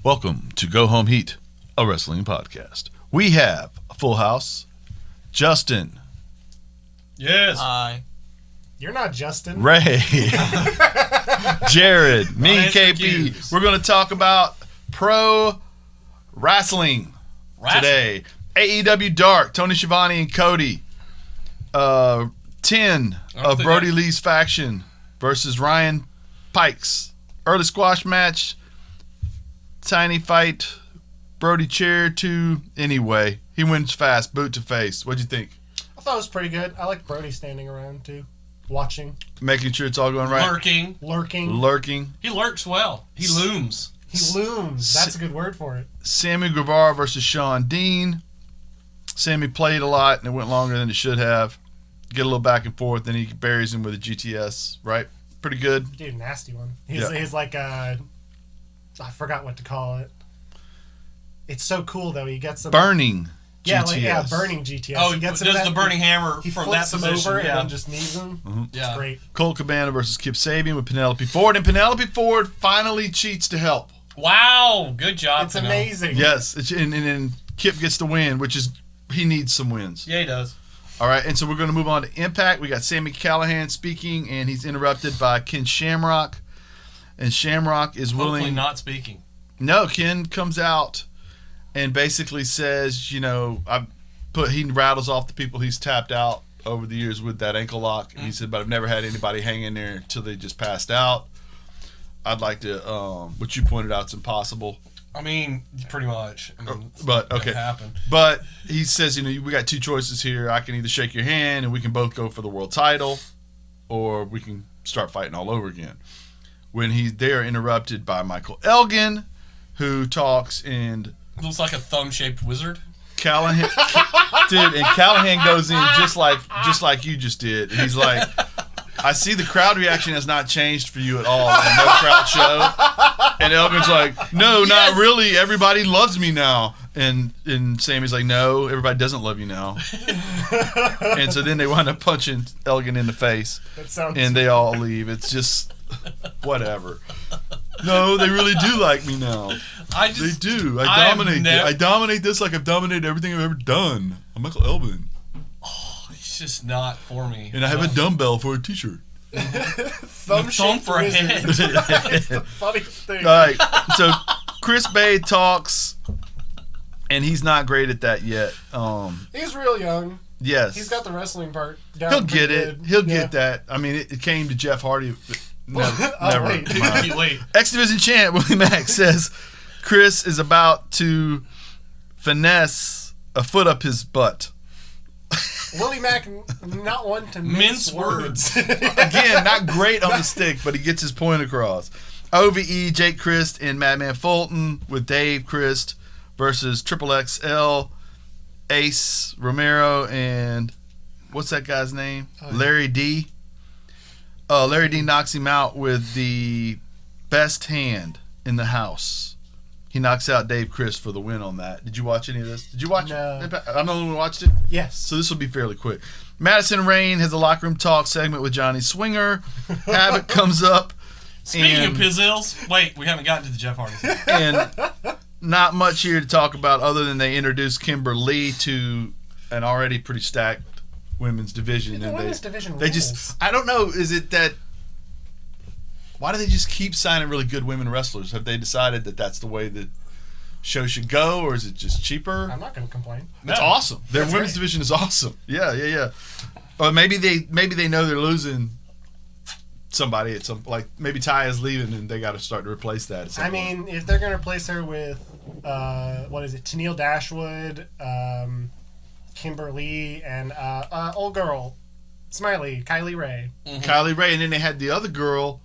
Welcome to Go Home Heat, a wrestling podcast. We have a full house. Justin. Yes. Hi. You're not Justin. Ray. Jared. Me, My answer KP. cues. We're going to talk about pro wrestling today. AEW Dark, Tony Schiavone and Cody. 10 of Brody Lee's faction versus Ryan Pikes. Early squash match. Tiny fight. Brody chair to anyway. He wins fast, boot to face. What'd you think? I thought it was pretty good. I like Brody standing around too, watching, Making sure it's all going right. Lurking. Lurking. He lurks well. He looms. He looms. That's a good word for it. Sammy Guevara versus Sean Dean. Sammy played a lot and it went longer than it should have. Get a little back and forth, then he buries him with a GTS, right? Pretty good. Dude, nasty one. Yeah. He's like I forgot what to call it. It's so cool though. He gets them. Burning Yeah, GTS. burning GTS. Oh, he gets does him the burning hammer He from that flips him position. over Yeah. and then just knees him. Yeah. It's great. Colt Cabana versus Kip Sabian with Penelope Ford. And Penelope Ford finally cheats to help. Wow. Good job. It's Penelope. amazing. Yes. And then Kip gets the win, which is, he needs some wins. Yeah, he does. All right, and so we're going to move on to Impact. We got Sami Callihan speaking, and he's interrupted by Ken Shamrock. And Shamrock is willing... Hopefully not speaking. No, Ken comes out and basically says, you know, he rattles off the people he's tapped out over the years with that ankle lock. And he said, but I've never had anybody hang in there until they just passed out. I'd like to, what you pointed out is impossible. I mean, pretty much. I mean, But, it okay. happened. But he says, you know, we got two choices here. I can either shake your hand and we can both go for the world title, or we can start fighting all over again. When they're interrupted by Michael Elgin, who talks, and Looks like a thumb-shaped wizard. Callahan, dude, and Callahan goes in just like you just did. And he's like, I see the crowd reaction has not changed for you at all. And no crowd show. And Elgin's like, no, Yes. not really. Everybody loves me now. And Sammy's like, no, everybody doesn't love you now. And so then they wind up punching Elgin in the face. That sounds. And they all leave. It's just whatever. No, they really do like me now. They do. I dominate this like I've dominated everything I've ever done. I'm Michael Elgin. It's just not for me. And I have a dumbbell for a t-shirt. thumb for a head. It's the funniest thing. All right. So Chris Bay talks, and he's not great at that yet. He's real young. Yes. He's got the wrestling part down. He'll get pretty it. good. He'll Yeah. get that. I mean, it came to Jeff Hardy. Never. Oh, never. wait. mind. Wait. X Division champ Willie Mack says Chris is about to finesse a foot up his butt. Willie Mack, not one to Mince mince words. Again, not great on the stick, but he gets his point across. OVE, Jake Christ and Madman Fulton with Dave Christ versus Triple XL, Ace Romero, and what's that guy's name? Larry D. Larry D knocks him out with the best hand in the house. He knocks out Dave Christ for the win on that. Did you watch any of this? Did you watch No. it? I'm the only one who watched it. Yes. So this will be fairly quick. Madison Rain has a locker room talk segment with Johnny Swinger. Havoc comes up. Speaking and, of Pizzles, wait, we haven't gotten to the Jeff Hardy thing. and not much here to talk about other than they introduced Kimber Lee to an already pretty stacked women's division. The And women's division they rules. just, I don't know, is it that, why do they just keep signing really good women wrestlers? Have they decided that that's the way the show should go, or is it just cheaper? I'm not going to complain. That's No. awesome. Their That's women's great. division is awesome. Yeah. Or maybe they know they're losing somebody at some, like maybe Ty is leaving and they got to start to replace that. At some I point. mean, if they're going to replace her with, what is it, Tennille Dashwood, Kimberly, and old girl, Smiley, Kylie Ray. Kylie Ray, and then they had the other girl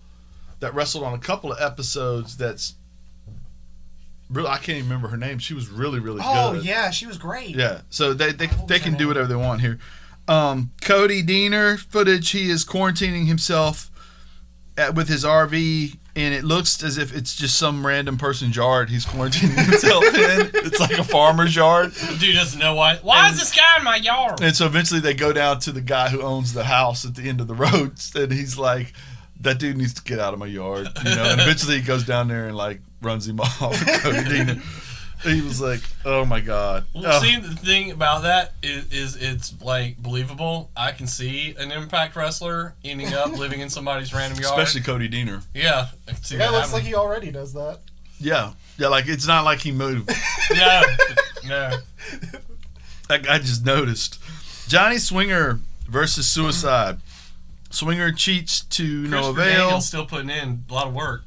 that wrestled on a couple of episodes. That's really, I can't even remember her name. She was really good. Oh, yeah, she was great. Yeah, so they was can her do name? whatever they want here. Cody Deaner footage. He is quarantining himself with his RV, and it looks as if it's just some random person's yard he's quarantining himself in. It's like a farmer's yard. The dude doesn't know why. Why is this guy in my yard? And so eventually they go down to the guy who owns the house at the end of the road, and he's like, that dude needs to get out of my yard, you know. And eventually he goes down there and like runs him off. Cody Deaner. He was like, "Oh my god." Well, see, the thing about that is it's like believable. I can see an Impact wrestler ending up living in somebody's random yard. Especially Cody Deaner. Yeah, I can see Yeah, that it looks like happening. he already does that. Yeah, like it's not like he moved. No. I just noticed. Johnny Swinger versus Suicide. Swinger cheats to no Christopher avail. Daniels still putting in a lot of work.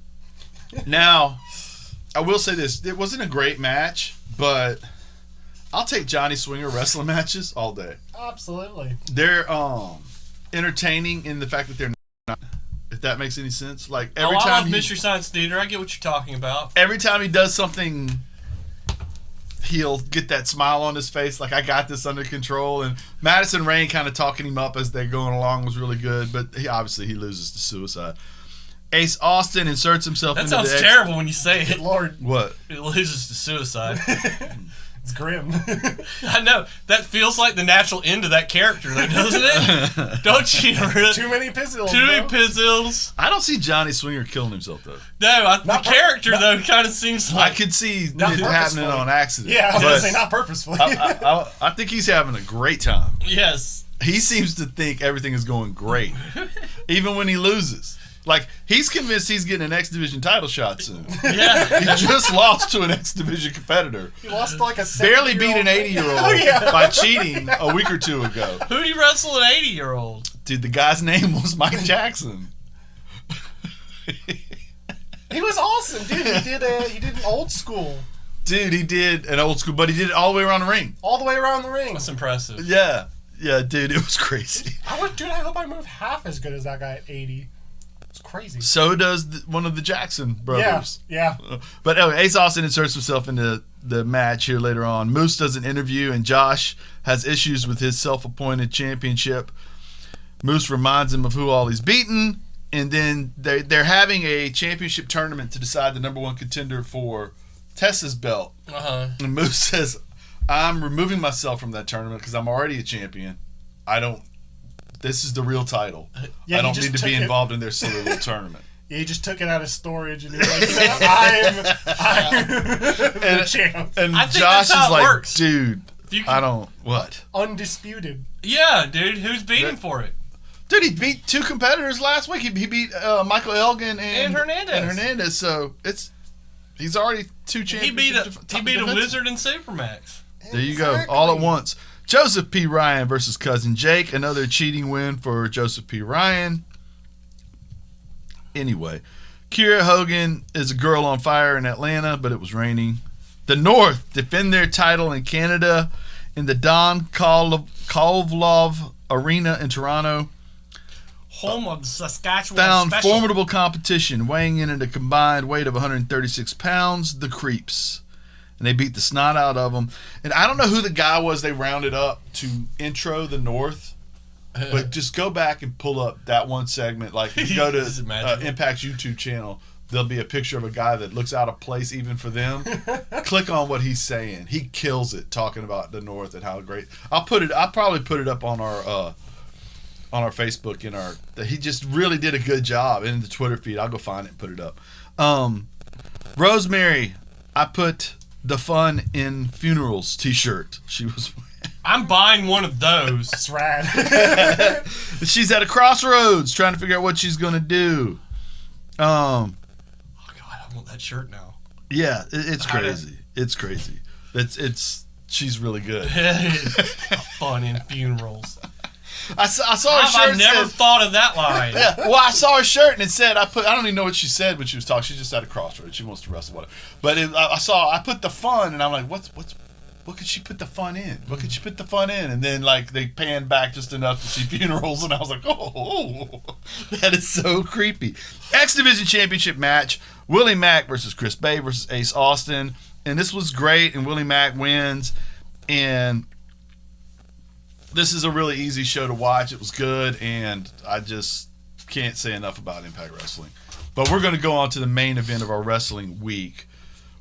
Now, I will say this: it wasn't a great match, but I'll take Johnny Swinger wrestling matches all day. Absolutely. They're entertaining in the fact that they're not. If that makes any sense, like every I time love Mystery Science Theater. I get what you're talking about. every time he does something, he'll get that smile on his face, like I got this under control. And Madison Rayne kind of talking him up as they're going along was really good, but he loses to Suicide. Ace Austin inserts himself That into sounds the terrible when you say Good it. Lord. What? It loses to Suicide. It's grim. I know. That feels like the natural end of that character, though, doesn't it? Don't you? Too many pistols. Too many bro. pizzles. I don't see Johnny Swinger killing himself though. No, the Not per- character, not- though, kind of seems I like... could see it Not happening purposefully. on accident. Yeah, I was but gonna say not purposefully. I think he's having a great time. Yes. He seems to think everything is going great, even when he loses. Like, he's convinced he's getting an X Division title shot soon. Yeah. He just lost to an X Division competitor. He lost like a Barely beat an 70-year-old. 80-year-old Oh, yeah. by cheating a week or two ago. Who'd he wrestle an 80-year-old? Dude, the guy's name was Mike Jackson. He was awesome, dude. He did an old school Dude, he did an old school, but he did it all the way around the ring. all the way around the ring. That's impressive. Yeah. Yeah, dude, it was crazy. I hope I move half as good as that guy at 80. It's crazy. So does one of the Jackson brothers. Yeah. But anyway, Ace Austin inserts himself into the match here later on. Moose does an interview, and Josh has issues with his self-appointed championship. Moose reminds him of who all he's beaten, and then they're having a championship tournament to decide the number one contender for Tessa's belt. Uh-huh. And Moose says, I'm removing myself from that tournament because I'm already a champion. This is the real title. Yeah, I he don't just need to took be it- involved in their silly little tournament. Yeah, he just took it out of storage and he was like, you know, I'm the champ. And I think Josh that's how is it like, works. dude, You can- I don't, what? Undisputed. Yeah, dude. Who's beating for it? Dude, he beat two competitors last week. He beat Michael Elgin and Hernandez. So he's already two He champions. beat a wizard in Supermax. There you go, all at once. Joseph P. Ryan versus Cousin Jake. Another cheating win for Joseph P. Ryan. Anyway, Kiera Hogan is a girl on fire in Atlanta, but it was raining. The North defend their title in Canada in the Don Kovlov Arena in Toronto. Home of the Saskatchewan Found Special. formidable competition, weighing in at a combined weight of 136 pounds, the Creeps. And they beat the snot out of them. And I don't know who the guy was they rounded up to intro the North, but just go back and pull up that one segment. Like, if you go Just to imagine. Impact's YouTube channel, there'll be a picture of a guy that looks out of place even for them. Click on what he's saying. He kills it talking about the North and how great. I'll probably put it up on our Facebook he just really did a good job in the Twitter feed. I'll go find it and put it up. Rosemary, I put the Fun in Funerals t-shirt. She was I'm buying one of those. It's rad. she's at a crossroads trying to figure out what she's gonna do. Oh God, I want that shirt now. Yeah, it's How to- crazy. It's crazy. She's really good. Fun in funerals. I saw her How shirt. have I that never says- thought of that line? Yeah, well, I saw her shirt and it said, I don't even know what she said when she was talking. She's just at a crossroads. She wants to wrestle, whatever. But I put the fun, and I'm like, what could she put the fun in? What could she put the fun in? And then, like, they panned back just enough to see funerals, and I was like, oh, that is so creepy. X Division Championship match, Willie Mack versus Chris Bay versus Ace Austin. And this was great, and Willie Mack wins. And this is a really easy show to watch. It was good, and I just can't say enough about Impact Wrestling. But we're going to go on to the main event of our wrestling week,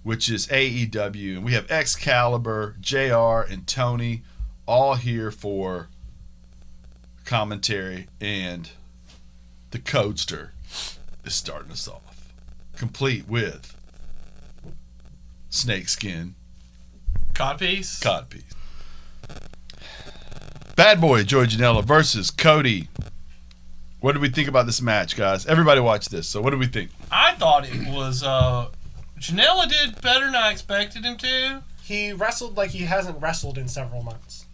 which is AEW. And we have Excalibur, JR, and Tony all here for commentary, and the Codester is starting us off, complete with snakeskin Codpiece. codpiece. Bad Boy Joey Janela versus Cody. What did we think about this match, guys? Everybody watch this. So what do we think? I thought it was Janela did better than I expected him to. He wrestled like he hasn't wrestled in several months.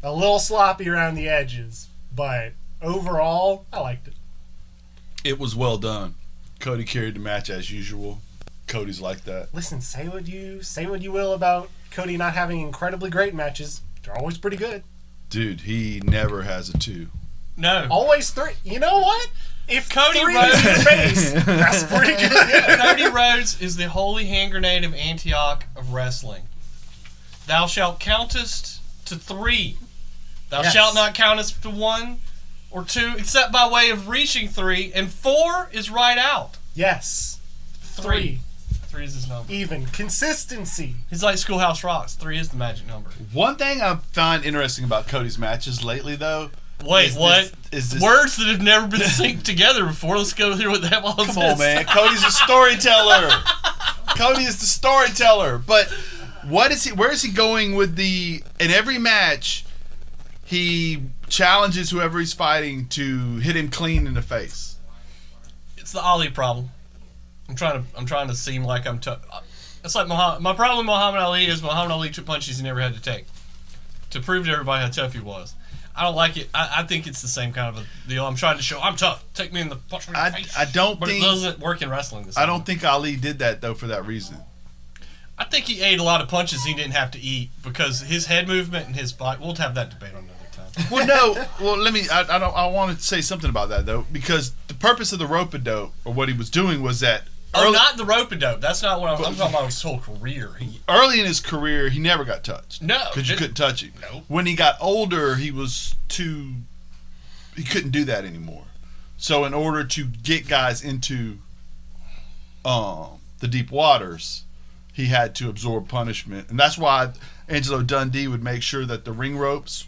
A little sloppy around the edges, but overall, I liked it. It was well done. Cody carried the match as usual. Cody's like that. Listen, say what you will about Cody not having incredibly great matches. They're always pretty good. Dude, he never has a 2. No. Always 3. You know what? If Cody Cody Rhodes- is your base, that's pretty good. Cody Rhodes is the holy hand grenade of Antioch of wrestling. Thou shalt countest to 3. Thou Yes. shalt not countest to 1 or 2, except by way of reaching 3, and 4 is right out. Yes. 3. 3 is his number. Even. Consistency. He's like Schoolhouse Rocks. 3 is the magic number. One thing I find interesting about Cody's matches lately, though. Wait, is what? This, Words that have never been synced together before. Let's go through what the hell Come on, man. Cody's a storyteller. Cody is the storyteller. But what is he? Where is he going with the? In every match, he challenges whoever he's fighting to hit him clean in the face. It's the Ali problem. I'm trying to seem like I'm tough. It's like my problem with Muhammad Ali is Muhammad Ali took punches he never had to take to prove to everybody how tough he was. I don't like it. I think it's the same kind of a deal. I'm trying to show I'm tough. Take me in the punch me in the face. I don't But think it doesn't work in wrestling. The same I don't way. think Ali did that though for that reason. I think he ate a lot of punches he didn't have to eat because his head movement and his body. We'll have that debate on another time. Well, no. Well, let me. I want to say something about that though, because the purpose of the rope-a-dope or what he was doing was that Oh, not the rope-a-dope. That's not what I'm talking about. His whole career. early in his career he never got touched. No, because you couldn't touch him. Nope. When he got older, he couldn't do that anymore. So in order to get guys into the deep waters, he had to absorb punishment, and that's why Angelo Dundee would make sure that the ring ropes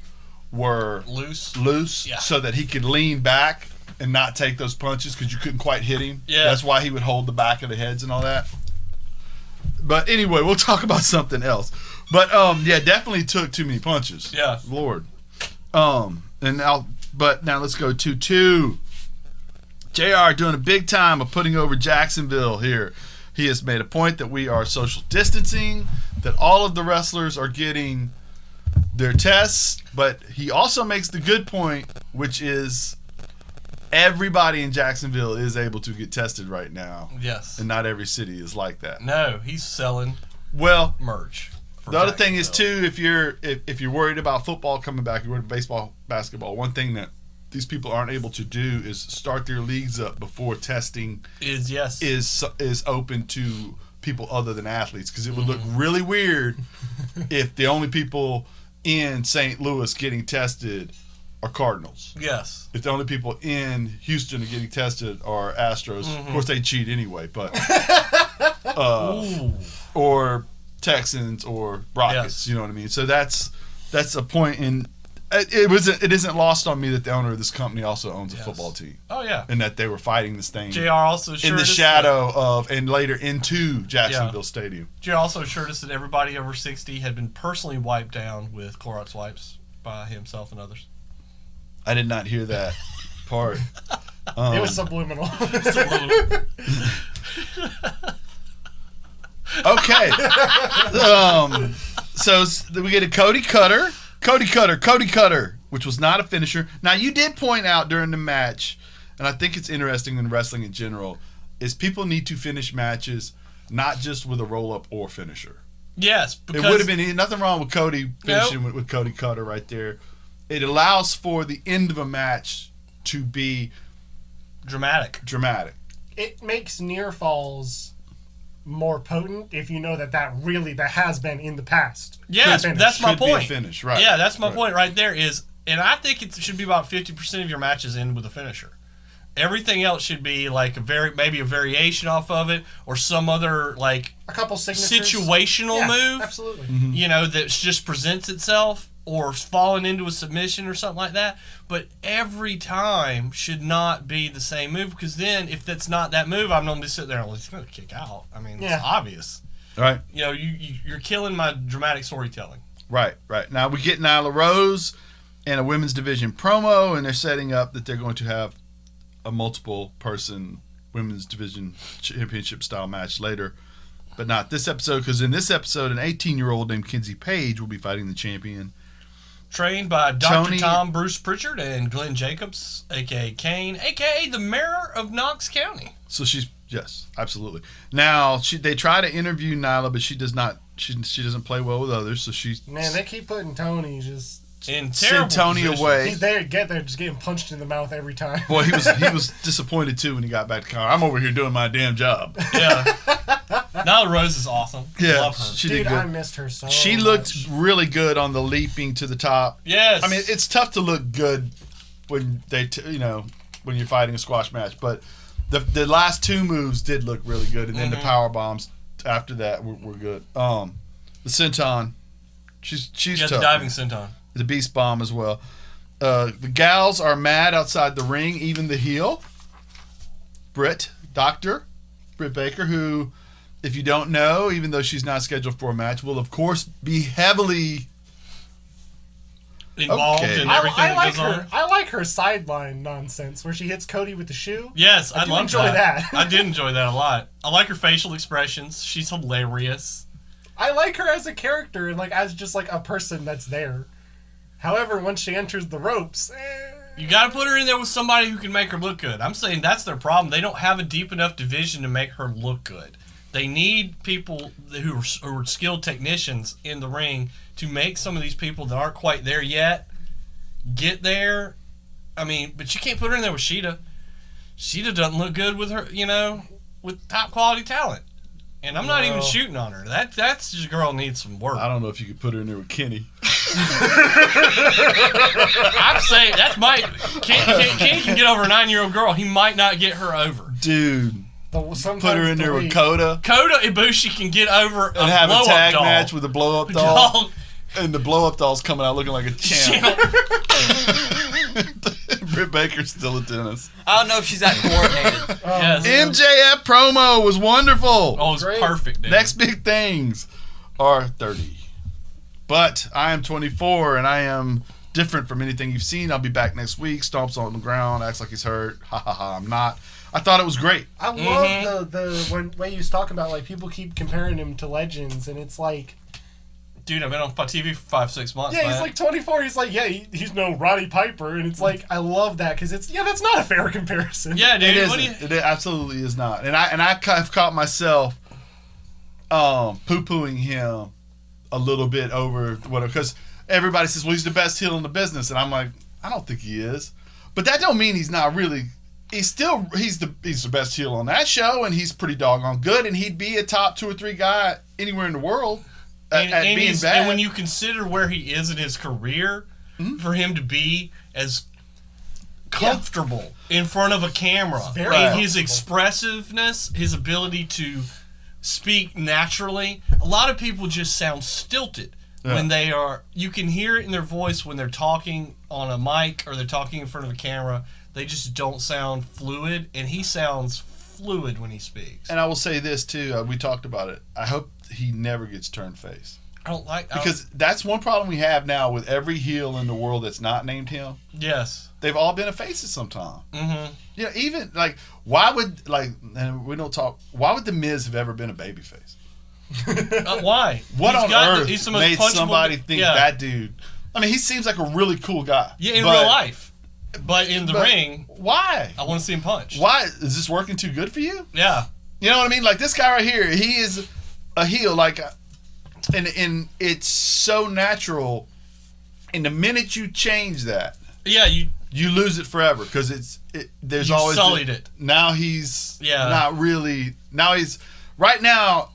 were loose. Yeah. so that he could lean back and not take those punches because you couldn't quite hit him. Yeah. That's why he would hold the back of the heads and all that. But anyway, we'll talk about something else. But yeah, definitely took too many punches. Yeah. Lord. But now let's go to 2. JR doing a big time of putting over Jacksonville here. He has made a point that we are social distancing, that all of the wrestlers are getting their tests, but he also makes the good point, which is everybody in Jacksonville is able to get tested right now. Yes. And not every city is like that. No, he's selling Well, merch. the other thing is too, if you're worried about football coming back, you're worried about baseball, basketball. One thing that these people aren't able to do is start their leagues up before testing is open to people other than athletes, because it would look really weird if the only people in St. Louis getting tested are Cardinals. Yes. If the only people in Houston are getting tested are Astros. Of course, they cheat anyway, but or Texans or Rockets. Yes. You know what I mean? So that's a point in. It isn't lost on me that the owner of this company also owns a football team, Oh yeah. and that they were fighting this thing JR also assured in the us shadow of, and later into Jacksonville Stadium. JR also assured us that everybody over 60 had been personally wiped down with Clorox wipes by himself and others. I did not hear that part. It was subliminal. Okay. So we get a Cody Cutter, which was not a finisher. Now, you did point out during the match, and I think it's interesting in wrestling in general, is people need to finish matches not just with a roll-up or finisher. Yes, because It would have been nothing wrong with Cody finishing with Cody Cutter right there. It allows for the end of a match to be dramatic. It makes near falls more potent if you know that has been in the past. Yes, Should that's my Should be a point. finish, right. Yeah, that's my Right. point right there is, and I think it should be about 50% of your matches end with a finisher. Everything else should be like maybe a variation off of it, or some other like A couple signatures. situational move. Absolutely. You know, that just presents itself, or falling into a submission or something like that. But every time should not be the same move, because then if that's not that move, I'm going to be sitting there and he's going to kick out. I mean, Yeah. it's obvious. Right. You know, you're killing my dramatic storytelling. Right. Now we get Nyla Rose in a women's division promo, and they're setting up that they're going to have a multiple person women's division championship style match later, but not this episode, because in this episode an 18-year-old named Kenzie Page will be fighting the champion, trained by Dr. Tony- Tom Bruce Pritchard and Glenn Jacobs, aka Kane, aka the mayor of Knox County. so she's yes, absolutely. Now they try to interview Nyla, but she does not, she doesn't play well with others, so she's Man, they keep putting Tony just. In send terrible Tony positions. away. He's there, just getting punched in the mouth every time. Boy, he was disappointed too when he got back to Colorado. I'm over here doing my damn job. Yeah. Nyla Rose is awesome. Yeah, Love her. she Dude, did good. I missed her so She much. looked really good on the leaping to the top. Yes. I mean, it's tough to look good when when you're fighting a squash match, but the last two moves did look really good, and then the power bombs after that were good. The senton, she's yeah, tough. the diving senton. The beast bomb as well. The gals are mad outside the ring, even the heel. Britt Baker, who, if you don't know, even though she's not scheduled for a match, will of course be heavily Involved Okay. in I everything that like goes her. on. I like her sideline nonsense where she hits Cody with the shoe. Yes, I do love enjoy that. I did enjoy that a lot. I like her facial expressions. She's hilarious. I like her as a character and as just a person that's there. However, once she enters the ropes, You got to put her in there with somebody who can make her look good. I'm saying that's their problem. They don't have a deep enough division to make her look good. They need people who are skilled technicians in the ring to make some of these people that aren't quite there yet get there. I mean, but you can't put her in there with Sheeta. Sheeta doesn't look good with her, with top quality talent. And I'm not even No. shooting on her. That's just a girl needs some work. I don't know if you could put her in there with Kenny. I'm saying that's my Kenny can get over a 9-year-old girl. He might not get her over. Dude, sometimes put her in there with Coda Kota Ibushi can get over and have a blow-up tag doll. match with a blow-up doll. Dog. And the blow-up doll's coming out looking like a champ. Britt Baker's still a dentist. I don't know if she's that coordinated. Yes. MJF promo was wonderful. Oh, it's Great. perfect, dude. Next big things are 30. But I am 24 and I am different from anything you've seen. I'll be back next week. Stomps on the ground, acts like he's hurt. Ha ha ha, I'm not. I thought it was great. I love the way you was talking about people keep comparing him to legends, and it's Dude, I've been on TV for 5-6 months, yeah, man. he's 24. He's he's no Roddy Piper, and it's I love that because it's that's not a fair comparison. Yeah, dude. It What isn't. do you... It absolutely is not. And I have caught myself poo-pooing him a little bit over whatever, because everybody says, well, he's the best heel in the business, and I'm like, I don't think he is. But that don't mean he's not really. He's the best heel on that show, and he's pretty doggone good, and he'd be a top 2 or 3 guy anywhere in the world at being he's- bad. and when you consider where he is in his career, for him to be as comfortable in front of a camera, Very and his comfortable. expressiveness, his ability to speak naturally, a lot of people just sound stilted when they are. You can hear it in their voice when they're talking on a mic or they're talking in front of a camera. They just don't sound fluid, and he sounds fluid when he speaks. And I will say this too. We talked about it. I hope he never gets turned face, I don't like because that's one problem we have now with every heel in the world that's not named him. yes. They've all been a face at some time. Mm-hmm. Even why would and we don't talk. Why would the Miz have ever been a babyface? Why? What He's on got earth he's the most made punchable- somebody think yeah. that dude? I mean, he seems like a really cool guy. Yeah, in but real life. But in the ring, why? I want to see him punch. Why is this working too good for you? Yeah. You know what I mean? Like this guy right here, he is a heel. And it's so natural. And the minute you change that, Yeah, you lose it forever because there's You always sullied it. Now he's Yeah. not really. Now he's right now.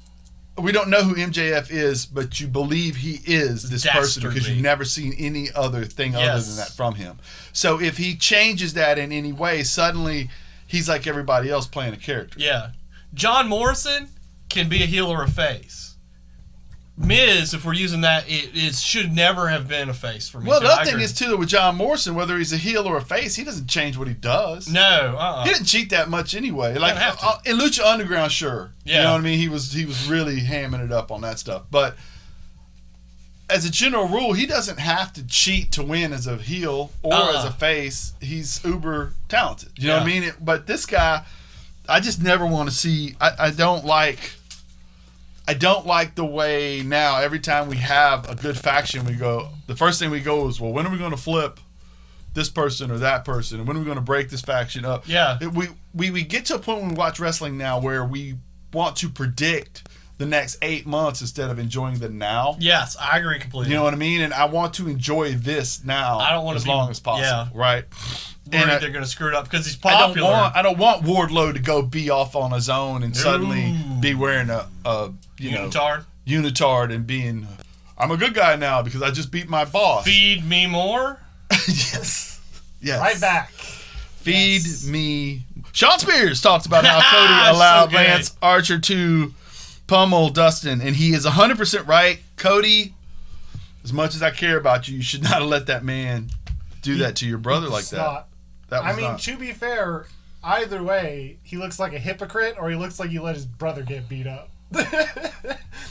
We don't know who MJF is, but you believe he is this person because Dastardly. you've never seen any other thing other Yes. than that from him. So if he changes that in any way, suddenly he's like everybody else playing a character. Yeah. John Morrison can be a heel or a face. Miz, if we're using that, it should never have been a face for me. Well, too. the I other thing agree. is, too, with John Morrison, whether he's a heel or a face, he doesn't change what he does. No, He didn't cheat that much anyway. Like have to. in Lucha Underground, sure. Yeah. You know what I mean? He was really hamming it up on that stuff. But as a general rule, he doesn't have to cheat to win as a heel or as a face. He's uber talented. You know what I mean? But this guy, I just never want to see. I don't like the way now every time we have a good faction, we go, the first thing we go is, well, when are we going to flip this person or that person? And when are we going to break this faction up? Yeah. We get to a point when we watch wrestling now where we want to predict the next 8 months instead of enjoying the now. Yes, I agree completely. You know what I mean? And I want to enjoy this now I don't want as to be- long as possible. yeah. Right? Worried And they're going to screw it up because he's I popular. I don't want Wardlow to go be off on his own and suddenly No. be wearing a Unitard. unitard and being, I'm a good guy now because I just beat my boss. Feed me more. Yes. Right back. Feed Yes. me. Sean Spears talks about how Cody So allowed good. Lance Archer to pummel Dustin, and he is 100% right. Cody, as much as I care about you, you should not have let that man do that to your brother like It's that. not. That was I mean, not. to be fair, either way, he looks like a hypocrite or he looks like he let his brother get beat up.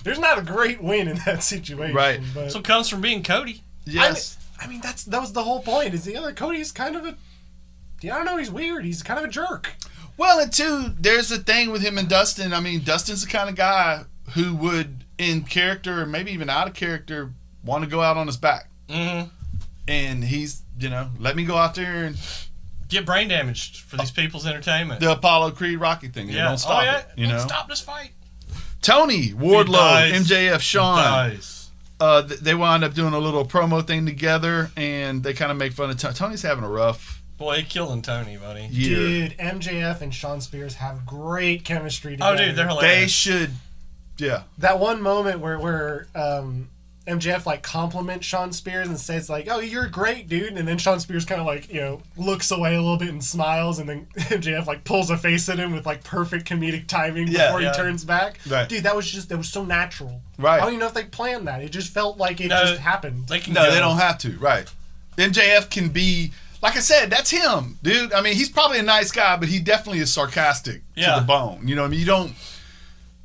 There's not a great win in that situation. Right. But So it comes from being Cody. Yes. I mean that was the whole point. Is the other Cody's kind of a, I don't know, he's weird. He's kind of a jerk. Well, and two, there's a thing with him and Dustin. I mean, Dustin's the kind of guy who would, in character, or maybe even out of character, want to go out on his back. Mm-hmm. And he's, let me go out there and Get brain damaged for these people's entertainment. the Apollo Creed Rocky thing. yeah. Don't stop it. Don't stop this fight. Tony, Wardlow, dies. MJF, Sean. Nice. They wound up doing a little promo thing together, and they kind of make fun of Tony. Tony's having a rough Boy, he killing Tony, buddy. year. Dude, MJF and Sean Spears have great chemistry together. Oh, dude, they're They hilarious. should, yeah. That one moment where MJF like compliments Sean Spears and says like, "Oh, you're great, dude," and then Sean Spears kind of like looks away a little bit and smiles, and then MJF like pulls a face at him with like perfect comedic timing before Yeah. he turns back. Right. Dude, that was so natural. Right. I don't even know if they planned that. It just felt like it No, just happened. They can No, go. they don't have to. Right. MJF can be, like I said, that's him, dude. I mean, he's probably a nice guy, but he definitely is sarcastic to Yeah. the bone. You know what I mean?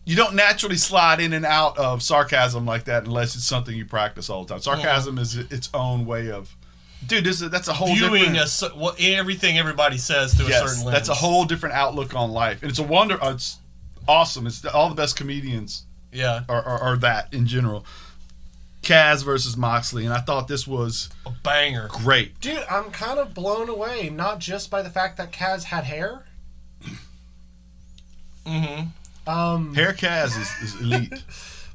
You don't naturally slide in and out of sarcasm like that unless it's something you practice all the time. Sarcasm is its own way of, dude. That's a whole Viewing different. everything everybody says through a certain Yes, lens. that's a whole different outlook on life, and it's a wonder. It's awesome. It's all the best comedians Yeah. are that in general. Kaz versus Moxley, and I thought this was A banger. great. Dude, I'm kind of blown away, not just by the fact that Kaz had hair. Mm-hmm. Hair Kaz is elite.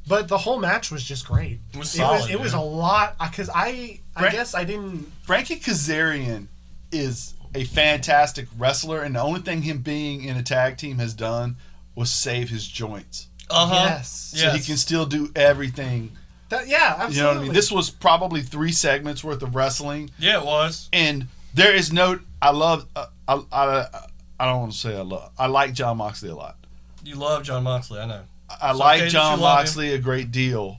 But the whole match was just great. It was solid, It was dude. a lot because I Frank- guess I didn't. Frankie Kazarian is a fantastic wrestler, and the only thing him being in a tag team has done was save his joints. Uh-huh. Yes. So he can still do everything. Yeah, absolutely. You know what I mean? This was probably 3 segments worth of wrestling, Yeah, it was. and there is no. I love. I don't want to say I love. I like John Moxley a lot. You love John Moxley, I know. I It's like okay that John you love him. Moxley a great deal.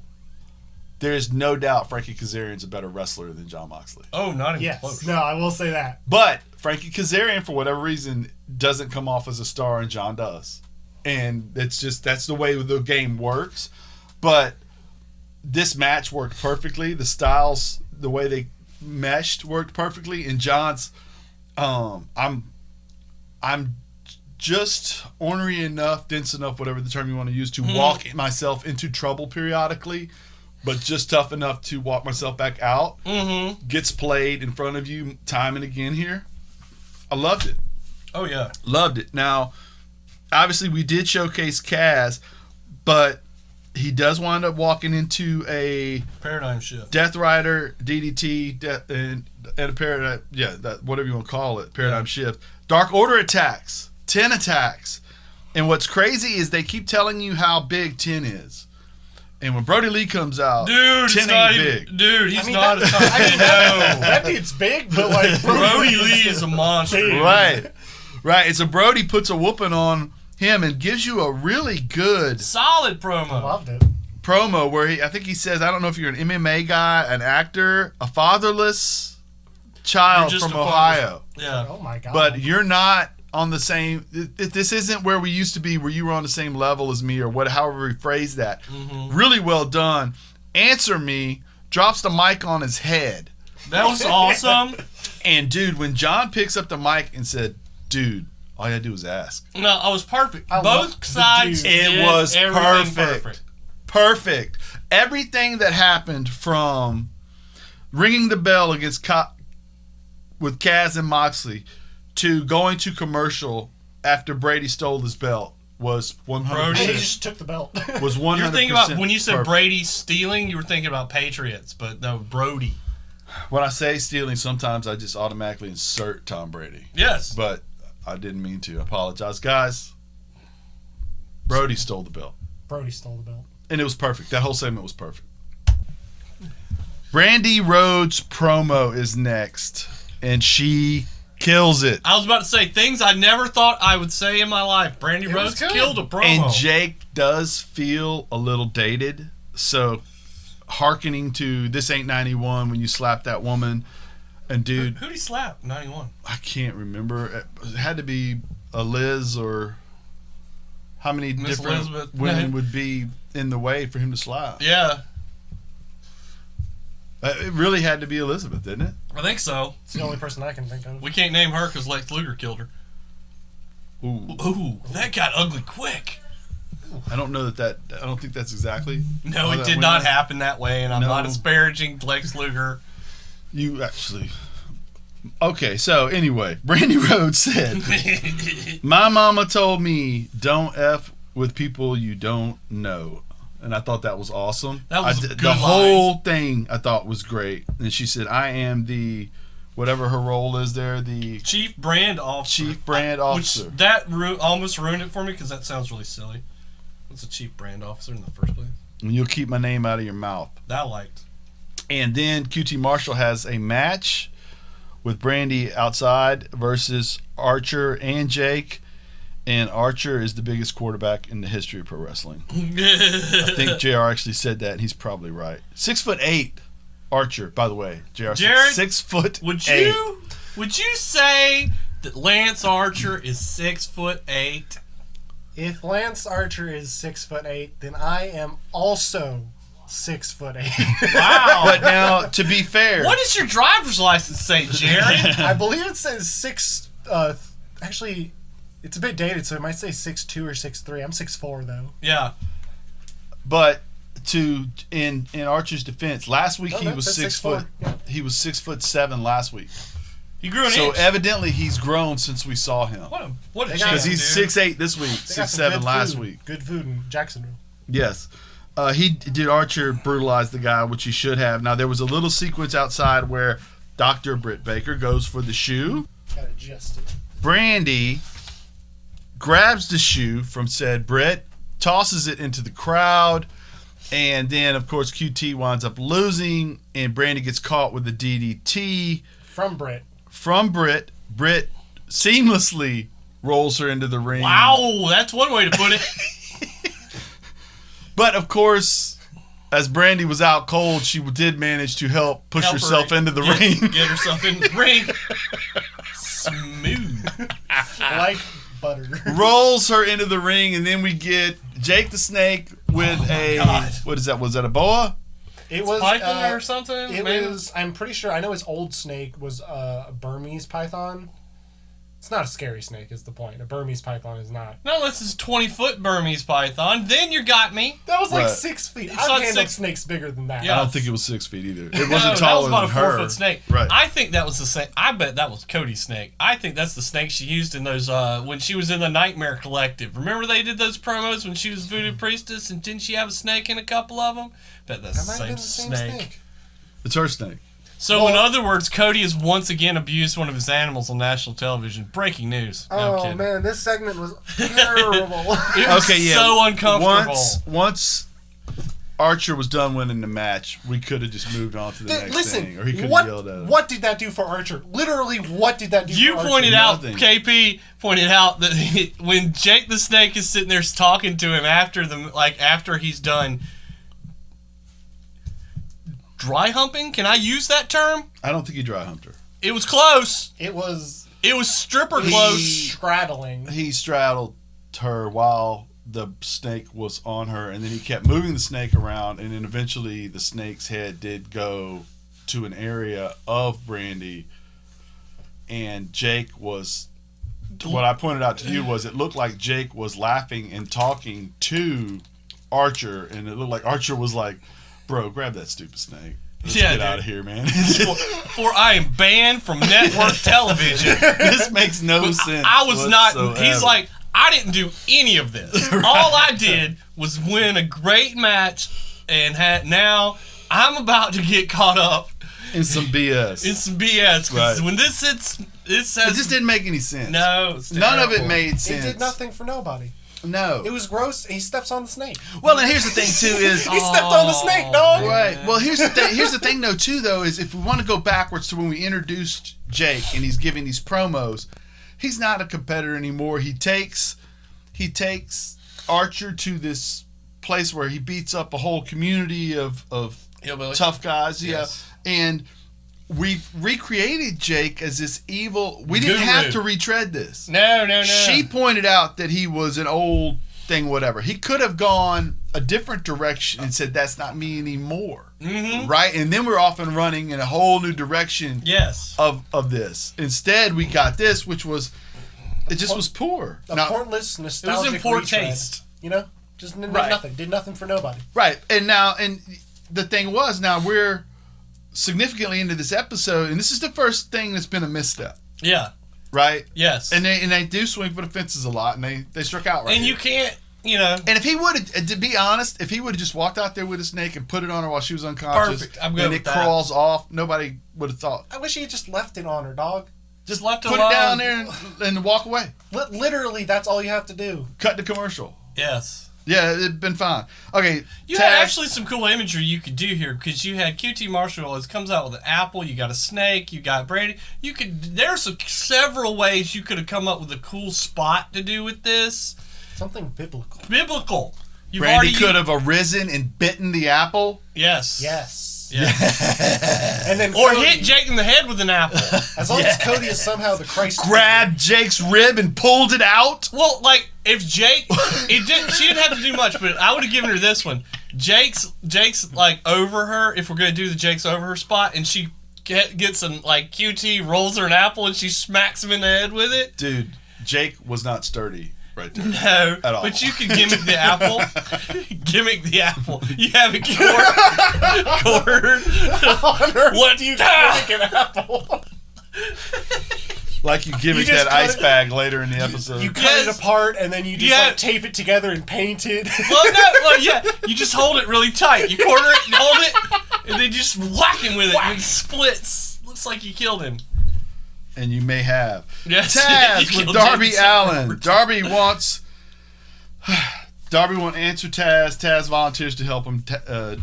There is no doubt Frankie Kazarian's a better wrestler than John Moxley. Oh, not even Yes. close. No, I will say that. But Frankie Kazarian, for whatever reason, doesn't come off as a star, and John does. And that's the way the game works. But this match worked perfectly. The styles, the way they meshed, worked perfectly. And John's, I'm just ornery enough, dense enough, whatever the term you want to use, to walk myself into trouble periodically, but just tough enough to walk myself back out. Mm-hmm. Gets played in front of you time and again here. I loved it. Oh, yeah. Loved it. Now, obviously, we did showcase Kaz, but he does wind up walking into a Paradigm shift. Death Rider, DDT, and a paradigm, whatever you want to call it, paradigm shift. Dark Order attacks, 10 attacks. And what's crazy is they keep telling you how big 10 is. And when Brody Lee comes out, Dude, 10 he's not ain't even, big. dude, he's I mean, not a that- top. No. That dude's big, but like Brody Lee is a monster. Big. Right. Right. And so Brody puts a whooping on him and gives you a really good Solid promo. Loved it. promo where I think he says, I don't know if you're an MMA guy, an actor, a fatherless child You're just from a Ohio. Yeah. Oh my god. But you're not on the same. This isn't where we used to be, where you were on the same level as me, or what. However we phrase that. Mm-hmm. Really well done. Answer me. Drops the mic on his head, That was awesome. and dude, when John picks up the mic and said, "Dude, all you had to do was ask." No, I was perfect. I love Both the sides. dude. It did was everything perfect. Perfect. Everything that happened from ringing the bell against with Kaz and Moxley to going to commercial after Brady stole his belt was 100%. he just took the belt. Was 100%. You're thinking about when you said perfect. Brady stealing, you were thinking about Patriots, but no, Brody. When I say stealing, sometimes I just automatically insert Tom Brady. Yes. But I didn't mean to. I apologize. Guys, Brody stole the belt. Brody stole the belt. And it was perfect. That whole segment was perfect. Brandy Rhodes' promo is next, and she kills it. I was about to say things I never thought I would say in my life. Brandy It was Rhodes good. killed a promo. And Jake does feel a little dated, so hearkening to This Ain't 91 when you slap that woman, and dude, Who'd he slap? 91. I can't remember. It had to be a Liz, or how many Miss different Elizabeth. women would be in the way for him to slap. Yeah, It really had to be Elizabeth, didn't it? I think so. It's the only person I can think of. We can't name her because Lex Luger killed her. Ooh, Ooh, that got ugly quick. I don't know that. I don't think that's exactly. No, how it that did went. not happen that way, and I'm No. not disparaging Lex Luger. You actually. Okay, so anyway, Brandy Rhodes said, "My mama told me don't f with people you don't know," and I thought that was awesome. That was a good the line. whole thing. I thought was great. And she said, "I am the whatever her role is there, the Chief Brand Officer. chief brand officer." Which that almost ruined it for me because that sounds really silly. What's a Chief Brand Officer in the first place? And you'll keep my name out of your mouth. That I liked. And then QT Marshall has a match with Brandy outside versus Archer and Jake. And Archer is the biggest quarterback in the history of pro wrestling. I think JR actually said that, and he's probably right. 6'8", Archer, by the way. JR Jared, 6'8". Would you say that Lance Archer is 6'8"? If Lance Archer is 6'8", then I am also 6'8". Wow. But now, to be fair, What does your driver's license say, Jared? I believe it says 6. Actually, it's a bit dated, so it might say 6'2" or 6'3". I'm 6'4", though. Yeah. but in Archer's defense, last week Oh, he no, was that's 6 6'4". foot. Yeah. He was 6'7" last week. He grew an So inch. evidently he's grown since we saw him. What a They got- champ, Because he's dude. 6'8" this week, They got some 6'7" good last food. week. Good food in Jacksonville. Yes. He did Archer brutalize the guy, which he should have. Now, there was a little sequence outside where Dr. Britt Baker goes for the shoe. Got adjusted. Brandy grabs the shoe from said Britt, tosses it into the crowd, and then, of course, QT winds up losing, and Brandy gets caught with the DDT From Britt. from Britt. Britt seamlessly rolls her into the ring. Wow, that's one way to put it. But, of course, as Brandy was out cold, she did manage to help push Help her herself into the get- ring. Get herself in the ring. Smooth. Like butter. Rolls her into the ring, and then we get Jake the Snake with God. what is that? Was that a boa? It was Python or something? It maybe? was. I'm pretty sure. I know his old snake was a Burmese python. It's not a scary snake. Is the point? A Burmese python is not. No, unless it's 20-foot Burmese python. Then you got me. That was like Right. 6 feet. It's I've not handled 6 snakes bigger than that. Yeah. I don't think it was 6 feet either. It No, wasn't that taller was about a than her. 4-foot snake. Right. I think that was the snake. I bet that was Cody's snake. I think that's the snake she used in those when she was in the Nightmare Collective. Remember they did those promos when she was Voodoo Priestess, and didn't she have a snake in a couple of them? Bet that's That the might have same, been the same snake. snake. It's her snake. So in Well- other words, Cody has once again abused one of his animals on national television. Breaking news. No, I'm Oh kidding. man, this segment was terrible. It was Okay, yeah. so uncomfortable. Once Archer was done winning the match, we could have just moved on to the next Listen, thing, or he could have yelled at him. what did that do for Archer? Literally, what did that do You for Archer? pointed out, Nothing. KP pointed out that when Jake the Snake is sitting there talking to him after he's done dry humping. Can I use that term? I don't think he dry humped her. It was close. It was It was stripper close. straddling. He straddled her while the snake was on her, and then he kept moving the snake around, and then eventually the snake's head did go to an area of Brandy, and Jake was... What I pointed out to you was it looked like Jake was laughing and talking to Archer, and it looked like Archer was like, "Bro, grab that stupid snake. Let's Yeah, get dude. out of here, man." For I am banned from network television. This makes no sense. I was not. whatsoever. He's like, I didn't do any of this. All I did was win a great match, and now I'm about to get caught up in some BS. in some BS. Because Right. when this says It just didn't make any sense. no, it's None of it terrible. made It sense. did nothing for nobody. No. It was gross. And he steps on the snake. Well, and here's the thing too is He stepped on the snake, dog. right. Well, here's the thing. Here's the thing though too though is if we want to go backwards to when we introduced Jake and he's giving these promos, he's not a competitor anymore. He takes Archer to this place where he beats up a whole community of Hillbilly. tough guys. Yes. Yeah, and we recreated Jake as this evil. We didn't Guru. have to retread this. No. She pointed out that he was an old thing, whatever. He could have gone a different direction and said, "That's not me anymore." Mm-hmm. Right? And then we're off and running in a whole new direction Yes. of this. Instead, we got this, which was, it just was poor. A Now- pointless, nostalgic It was in poor retread. taste. You know? Just did Right. nothing. Did nothing for nobody. right. And the thing was, now we're significantly into this episode, and this is the first thing that's been a misstep. Yeah. Right? Yes. And they do swing for the fences a lot, and they struck out right And here. you can't, you know. And if he would have, to be honest, if he would have just walked out there with a snake and put it on her while she was unconscious, Perfect. I'm good and with it that. crawls off, nobody would have thought. I wish he had just left it on her, dog. Just left Put alone. it down there and walk away. Literally, that's all you have to do. Cut the commercial. Yes. Yeah, it'd been fine. Okay, You Taz, had actually some cool imagery you could do here because you had QT Marshall. It comes out with an apple. You got a snake. You got Brady. You could. There's several ways you could have come up with a cool spot to do with this. Something biblical. Biblical. You've Brandy already could have arisen and bitten the apple. Yes. Yes. Yes. And then Or Cody, hit Jake in the head with an apple. as long as Cody is somehow the Christ. Grabbed Jake's rib and pulled it out. Well, like if Jake, she didn't have to do much, but I would have given her this one. Jake's like over her. If we're gonna do the Jake's over her spot, and she gets some like QT rolls her an apple and she smacks him in the head with it. Dude, Jake was not sturdy right there. No, At all. but you could gimmick the apple. Gimmick the apple. You have it quartered. What do you got? An apple. Like you gimmick You just that cut ice it- bag later in the episode. You cut Yes. it apart and then you just Yeah. like tape it together and paint it. Yeah. You just hold it really tight. You quarter it and hold it, and then just whack him with it, and it splits. Looks like you killed him. And you may have. Yes. Taz You with killed Darby Jason Allen. Roberts. Darby wants answer Taz. Taz volunteers to help him.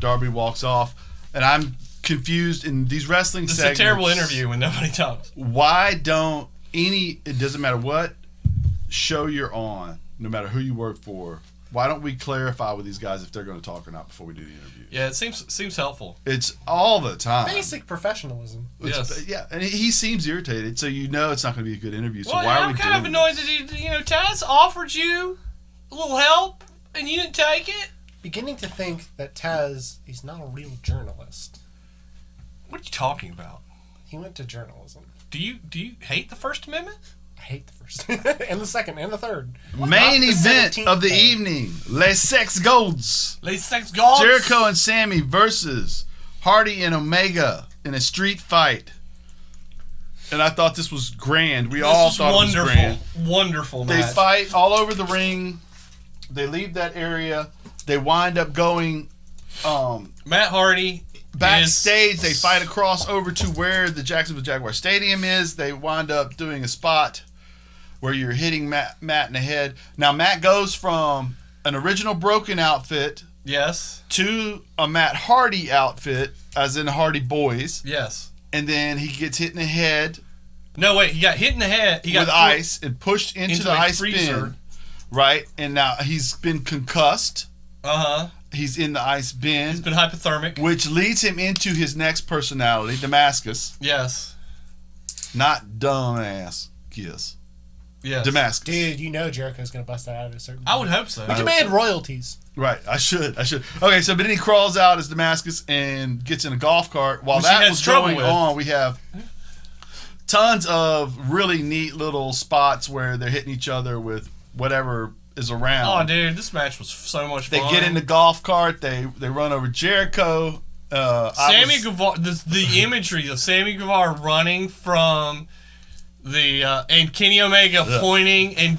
Darby walks off, and I'm confused in these wrestling This is a segments. terrible interview when nobody talks. Why don't it doesn't matter what show you're on, no matter who you work for, why don't we clarify with these guys if they're going to talk or not before we do the interview? Yeah, it seems helpful. It's all the time. Basic professionalism. It's- Yes. Yeah, and he seems irritated, so you know it's not going to be a good interview. So Well, why are I'm we kind of doing annoyed this? that Taz offered you a little help and you didn't take it. Beginning to think that Taz, he's not a real journalist. What are you talking about? He went to journalism. Do you hate the First Amendment? I hate the first and the second and the third. Main Not the event 17th of the though. evening: Les Sex Golds. Les Sex Gods. Jericho and Sammy versus Hardy and Omega in a street fight. And I thought this was grand. We all This is thought it was grand. wonderful They match. fight all over the ring. They leave that area. They wind up going Matt Hardy backstage. They fight across over to where the Jacksonville Jaguar Stadium is. They wind up doing a spot where you're hitting Matt in the head. Now Matt goes from an original Broken outfit Yes. to a Matt Hardy outfit, as in Hardy Boys, Yes. and then he gets hit in the head No, wait. He got hit in the head. He got with ice and pushed into the a ice freezer. bin, right? And now he's been concussed. Uh huh. He's in the ice bin, He's been hypothermic. which leads him into his next personality, Damascus. Yes. Not dumbass Kiss. Yes. Damascus. Dude, you know Jericho's gonna bust that out at a certain I would hope so. We demand royalties. Right, I should. Okay, so but then he crawls out as Damascus and gets in a golf cart. While Which he that has was trouble going with. on, we have tons of really neat little spots where they're hitting each other with whatever is around. Oh, dude, this match was so much They fun. get in the golf cart. They run over Jericho. Sammy Guevara, the imagery of Sammy Guevara running from the and Kenny Omega pointing and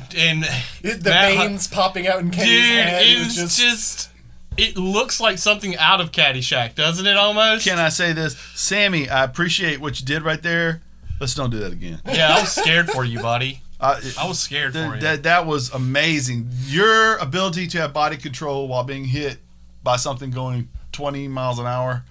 The Matt- veins popping out in Kenny's dude, head. it was just it looks like something out of Caddyshack, doesn't it? Almost. Can I say this, Sammy? I appreciate what you did right there. Let's don't do that again. Yeah, I was scared for you, buddy. I was scared for you. That was amazing. Your ability to have body control while being hit by something going 20 miles an hour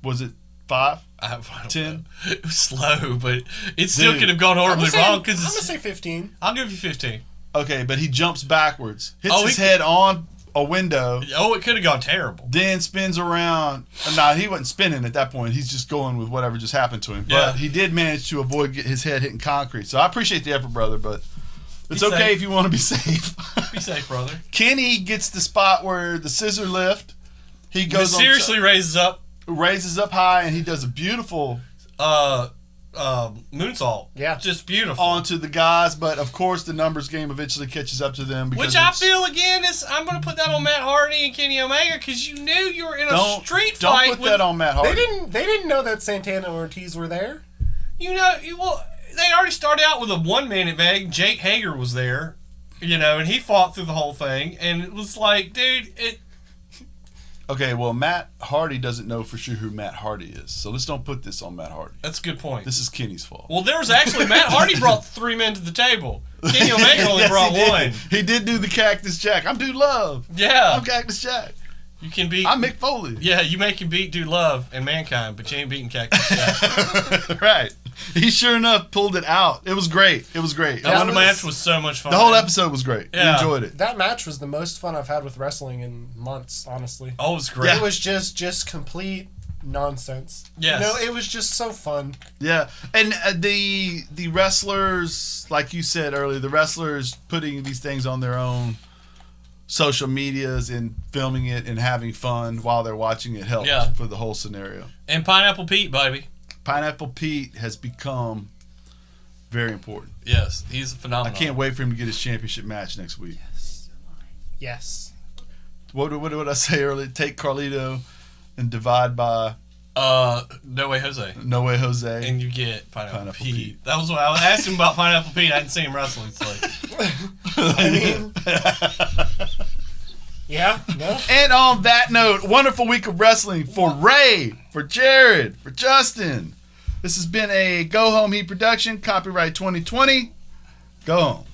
was it 5? I don't 10? know. It was slow, but it still Dude. could have gone horribly wrong. I'm gonna Because say 15. I'll give you 15. Okay, but he jumps backwards, hits Oh, his he- head on a window, Oh, it could have gone terrible. then spins around. Nah, he wasn't spinning at that point. He's just going with whatever just happened to him. Yeah. But he did manage to avoid his head hitting concrete. So I appreciate the effort, brother, but it's Be okay safe. if you want to be safe. Be safe, brother. Kenny gets the spot where the scissor lift. He But goes seriously raises up raises up high, and he does a beautiful moonsault. Yeah. Just beautiful. onto the guys. But of course, the numbers game eventually catches up to them. Because Which I it's- feel again is I'm going to put that on Matt Hardy and Kenny Omega because you knew you were in a street don't fight. put with, that on Matt Hardy. They didn't know that Santana and Ortiz were there. They already started out with a 1 minute mag. Jake Hager was there, and he fought through the whole thing, and it was like, dude, Okay, well, Matt Hardy doesn't know for sure who Matt Hardy is, so let's don't put this on Matt Hardy. that's a good point. This is Kenny's fault. Well, there was actually Matt Hardy brought 3 men to the table. Kenny Omega only Yes, brought he did. 1. He did do the Cactus Jack. I'm Dude Love. Yeah, I'm Cactus Jack. you can beat. I'm Mick Foley. Yeah, you make him beat Dude Love and Mankind, but you ain't beating Cactus Jack. Right. He sure enough pulled it out. It was great. It was great. That was- match was so much fun. The whole episode was great. We Yeah. enjoyed it. That match was the most fun I've had with wrestling in months, honestly. Oh, it was great. It was just complete nonsense. Yes. It was just so fun. Yeah, and the wrestlers, like you said earlier, the wrestlers putting these things on their own social medias and filming it and having fun while they're watching it helped Yeah. for the whole scenario. And Pineapple Pete, baby. Pineapple Pete has become very important. Yes, he's a I phenomenon. can't wait for him to get his championship match next week. Yes. What did I say earlier? Take Carlito and divide by No Way Jose. No Way Jose. And you get Pineapple, Pineapple Pete. Pete. That was what I was asking about Pineapple Pete. I hadn't seen him wrestle. It's like, I mean, yeah, no. And on that note, wonderful week of wrestling for Ray, for Jared, for Justin. This has been a Go Home Heat production, copyright 2020. Go home.